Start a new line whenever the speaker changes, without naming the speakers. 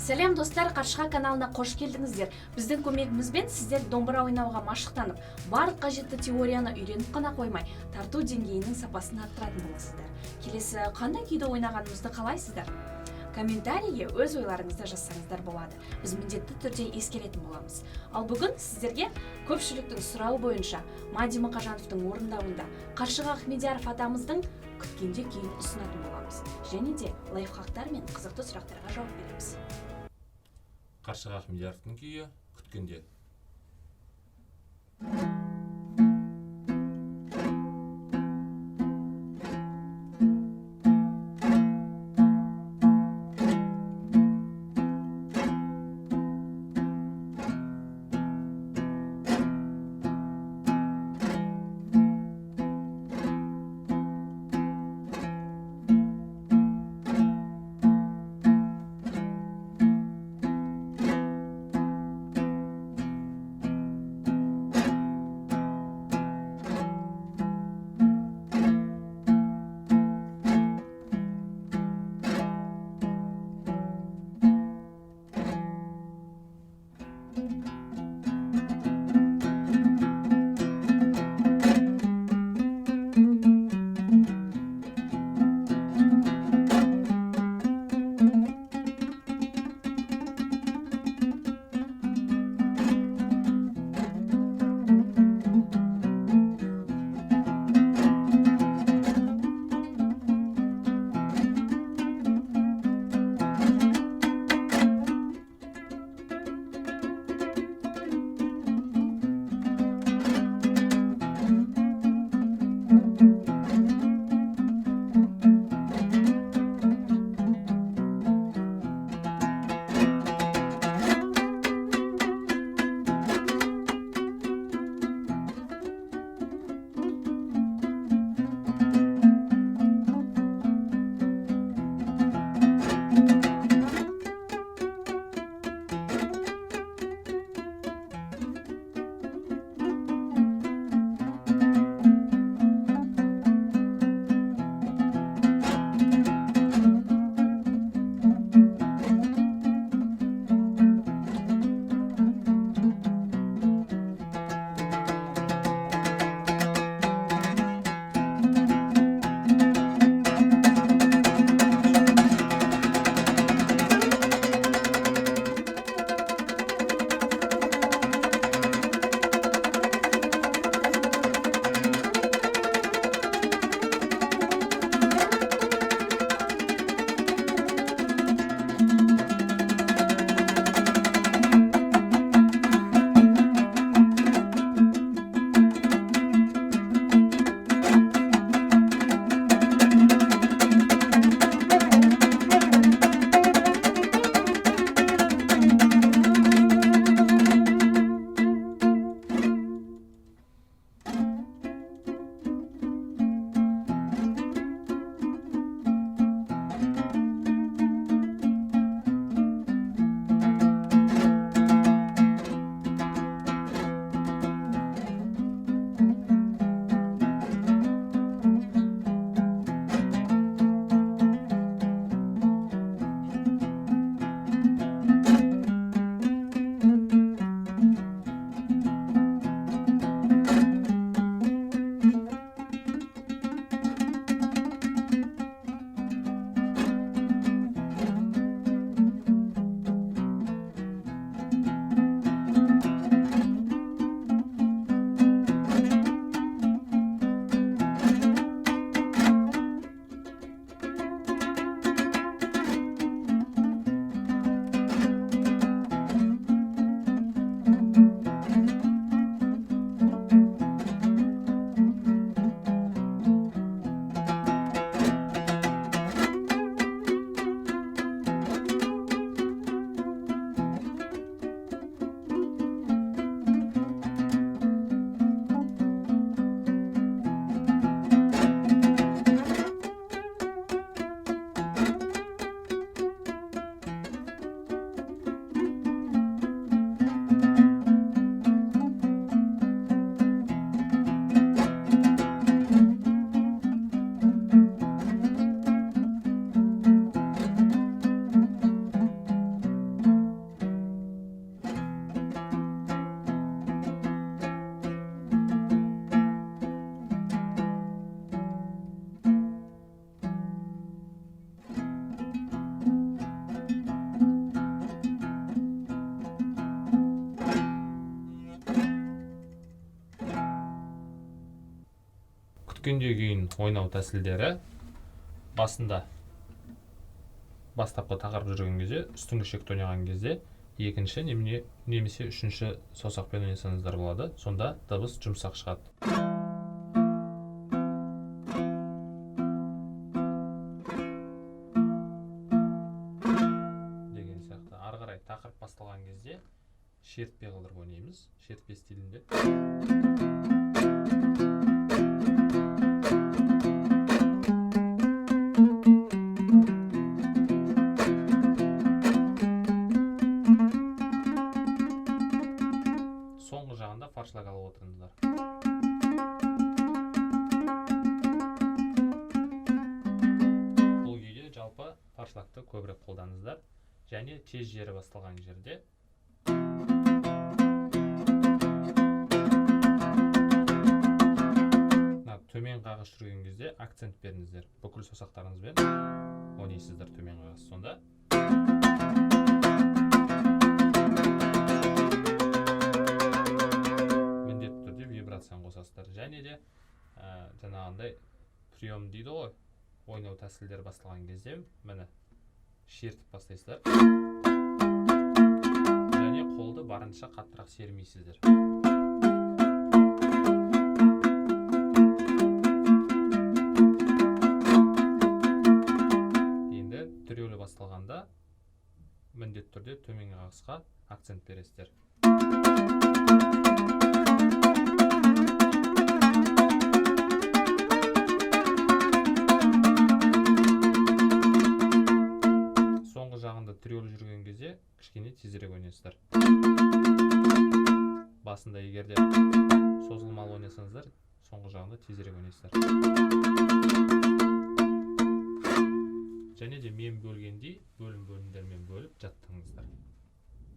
Сәлем достар, Qarshyga каналына қош келдіңіздер. Біздің көмегімізбен сіздер домбыра ойнауға машықтанып, барлық қажетті теорияны үйреніп қана қоймай, тарту деңгейінің сапасын арттыратын боласыздар. Келесі қандай күйді ойнағанымызды қалайсыздар? Комментарийге өз ойларыңызды жазсаңыздар болады. Біз міндетті түрде ескеретін боламыз. Ал бүгін сіздерге көпшіліктің сұрауы бойынша Мади Мұқажановтың орындауында Qarshyga атамыздың Күткенде күйін ұсынатын боламыз. Және де лайфхактар мен қызықты сұрақтарға жауап береміз.
Qarshyga күйі Күткенде. күткенде күйін ойнау тәсілдері басында бастапқы тақырып жүрген кезде, үстіңгі шекті ойнаған кезде, екінші немесе үшінші саусақпен ойнасаңыздар болады. Сонда дыбыс жұмсақ шығады. Деген сияқты. Ары қарай тақырып басталған кезде шертпе қылдырып ойнаймыз. Шертпе стилінде. Соңғы жағында фаршлаг алып отырыңыздар. Бұл күйде жалпы фаршлагты көбірек қолданыңыздар. Және тез жері басталған жерде төмен қағыс жүрген кезде акцент беріңіздер. Бүкіл саусақтарыңызбен ойнайсыздар төмен қағыс. Сонда міндетті түрде вибрацияны қосасыздар. Және де жаңағындай прием дейді ғой, ойнау тәсілдері басталған кезде міне шертіп бастайсыздар. Және қолды барынша қаттырақ сермейсіздер. Енді түрелі басталғанда міндетті түрде төменгі қағысқа акцент бересіздер. Соңғы жағында түрелі жүрген кезде кішкене тезірек ойнайсыздар. Басында егерде созылмалы ойнасаңыздар, соңғы жағында тезірек ойнайсыздар. Және де мен бөлгендей бөлім-бөлімдермен бөліп жаттыңыздар.